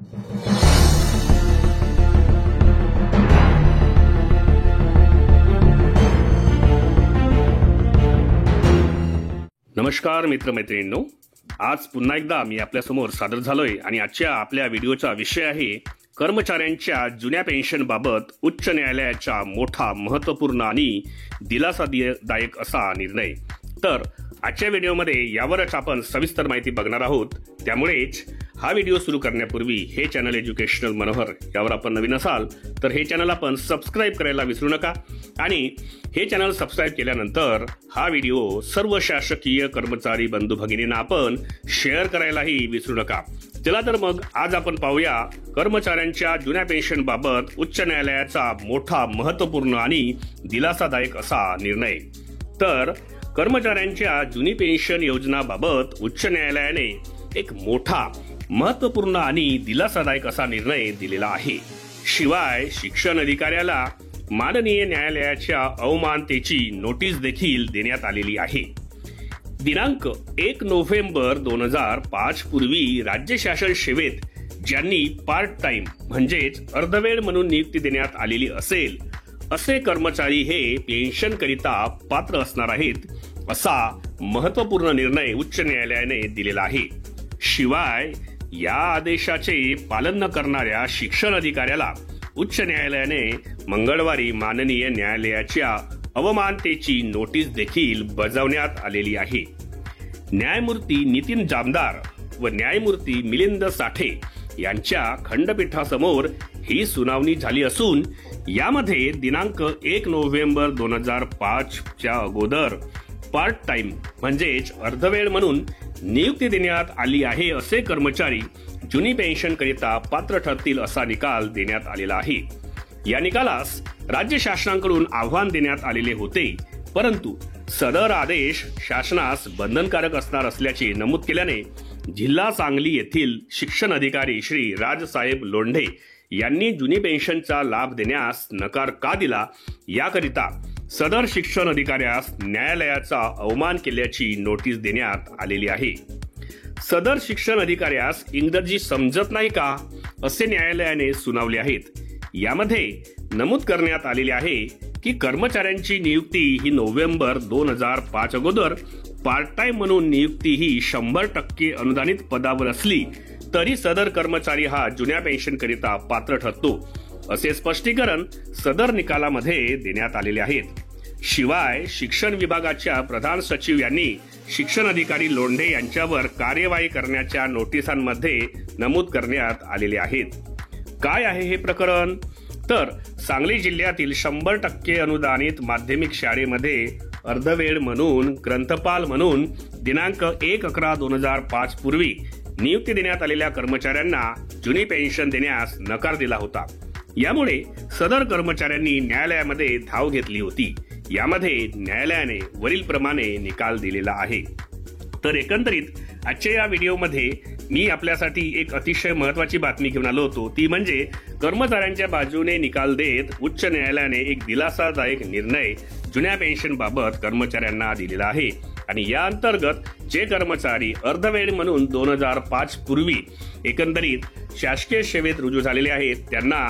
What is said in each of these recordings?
नमस्कार मित्रमैत्रिणींनो, आज पुन्हा एकदा मी आपल्यासमोर सादर झालोय आणि आजच्या आपल्या व्हिडिओचा विषय आहे कर्मचाऱ्यांच्या जुन्या पेन्शनबाबत उच्च न्यायालयाचा मोठा, महत्त्वपूर्ण आणि दिलासादायक असा निर्णय। तर आजच्या व्हिडिओमध्ये यावरच आपण सविस्तर माहिती बघणार आहोत। त्यामुळेच हा व्हिडिओ सुरू करण्यापूर्वी हे चॅनल एज्युकेशनल मनोहर यावर आपण नवीन असाल तर हे चॅनल आपण सबस्क्राइब करायला विसरू नका आणि हे चॅनल सबस्क्राइब केल्यानंतर हा व्हिडिओ सर्व शासकीय कर्मचारी बंधू भगिनींना आपण शेअर करायलाही विसरू नका। चला तर मग आज आपण पाहूया कर्मचाऱ्यांच्या जुन्या पेन्शन बाबत उच्च न्यायालयाचा मोठा, महत्त्वपूर्ण आणि दिलासादायक असा निर्णय। तर कर्मचाऱ्यांच्या जुनी पेन्शन योजनाबाबत उच्च न्यायालयाने एक मोठा, महत्त्वपूर्ण आणि दिलासादायक असा निर्णय दिलेला आहे। शिवाय शिक्षण अधिकाऱ्याला माननीय न्यायालयाच्या अवमानतेची नोटीस देखील देण्यात आलेली आहे। दिनांक 1 नोव्हेंबर 2005 पूर्वी राज्य शासन सेवेत ज्यांनी पार्ट टाइम म्हणजेच अर्धवेळ म्हणून नियुक्ती देण्यात आलेली असेल असे कर्मचारी हे पेन्शन करिता पात्र असणार आहेत असा महत्त्वपूर्ण निर्णय उच्च न्यायालयाने दिलेला आहे। शिवाय या आदेशाचे पालन न करणाऱ्या शिक्षण अधिकाऱ्याला उच्च न्यायालयाने मंगळवारी माननीय न्यायालयाच्या अवमानतेची नोटीस देखील बजावण्यात आलेली आहे। न्यायमूर्ती नितीन जामदार व न्यायमूर्ती मिलिंद साठे यांच्या खंडपीठासमोर ही सुनावणी झाली असून यामध्ये दिनांक 1 नोव्हेंबर 2005 च्या अगोदर पार्ट टाइम म्हणजेच अर्धवेळ म्हणून नियुक्ती देण्यात आली आहे असे कर्मचारी जुनी पेन्शन करिता पात्र ठरतील असा निकाल देण्यात आलेला आहे। या निकालास राज्य शासनाकडून आव्हान देण्यात आलेले होते, परंतु सदर आदेश शासनास बंधनकारक असणार असल्याचे नमूद केल्याने जिल्हा सांगली येथील शिक्षण अधिकारी श्री राजसाहेब लोंढे यांनी जुनी पेन्शनचा लाभ देण्यास नकार का दिला याकरिता सदर शिक्षण अधिकाऱ्यास न्यायालयाचा अवमान केल्याची नोटीस देण्यात आलेली आहे। सदर शिक्षण अधिकाऱ्यास इंग्रजी समजत नाही का असे न्यायालयाने सुनावले आहेत। यामध्ये नमूद करण्यात आलेले आहे की कर्मचाऱ्यांची नियुक्ती ही नोव्हेंबर 2005 अगोदर पार्ट टाइम म्हणून नियुक्ती ही 100% अनुदानित पदावर असली तरी सदर कर्मचारी हा जुन्या पेन्शन करिता पात्र ठरतो असे स्पष्टीकरण सदर निकालामध्ये देण्यात आलेले आहेत। शिवाय शिक्षण विभागाच्या प्रधान सचिव यांनी शिक्षण अधिकारी लोंढे यांच्यावर कार्यवाही करण्याच्या नोटिसांमध्ये नमूद करण्यात आलेले आहेत। काय आहे हे प्रकरण? तर सांगली जिल्ह्यातील 100% अनुदानित माध्यमिक शाळेमध्ये अर्धवेळ म्हणून ग्रंथपाल म्हणून दिनांक 1/11/2005 पूर्वी नियुक्ती देण्यात आलेल्या कर्मचाऱ्यांना जुनी पेन्शन देण्यास नकार दिला होता। यामुळे सदर कर्मचाऱ्यांनी न्यायालयामध्ये धाव घेतली होती। यामध्ये न्यायालयाने वरील प्रमाणे निकाल दिलेला आहे। तर एकंदरीत आजच्या या व्हिडिओमध्ये मी आपल्यासाठी एक अतिशय महत्त्वाची बातमी घेऊन आलो होतो, ती म्हणजे कर्मचाऱ्यांच्या बाजूने निकाल देत उच्च न्यायालयाने एक दिलासादायक निर्णय जुन्या पेन्शन बाबत कर्मचाऱ्यांना दिलेला आहे। आणि या अंतर्गत जे कर्मचारी अर्धवेळ म्हणून 2005 पूर्वी एकंदरीत शासकीय सेवेत रुजू झालेले आहेत त्यांना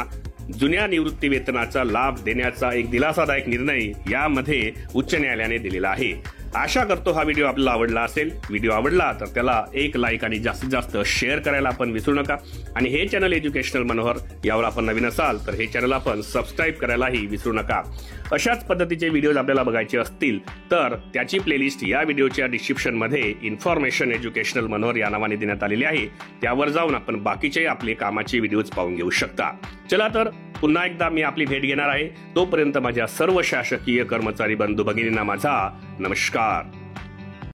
जुन्या निवृत्ती वेतनाचा लाभ देण्याचा एक दिलासादायक निर्णय यामध्ये उच्च न्यायालयाने दिलेला आहे। आशा करतो हा व्हिडिओ आपल्याला आवडला असेल। व्हिडिओ आवडला तर त्याला एक लाईक आणि जास्तीत जास्त शेअर करायला आपण विसरू नका आणि हे चॅनल एज्युकेशनल मनोहर यावर आपण नवीन असाल तर हे चॅनल आपण सबस्क्राइब करायलाही विसरू नका। अशाच पद्धतीचे व्हिडिओज आपल्याला बघायचे असतील तर त्याची प्लेलिस्ट या व्हिडिओच्या डिस्क्रिप्शन मध्ये इन्फॉर्मेशन एज्युकेशनल मनोहर या नावाने देण्यात आलेली आहे, त्यावर जाऊन आपण बाकीचे आपले कामाचे व्हिडिओज पाहून घेऊ शकता। चला तर पुन्हा एकदा मी आपली भेट घेणार आहे। तोपर्यंत माझ्या सर्व शासकीय कर्मचारी बंधू भगिनींना माझा नमस्कार।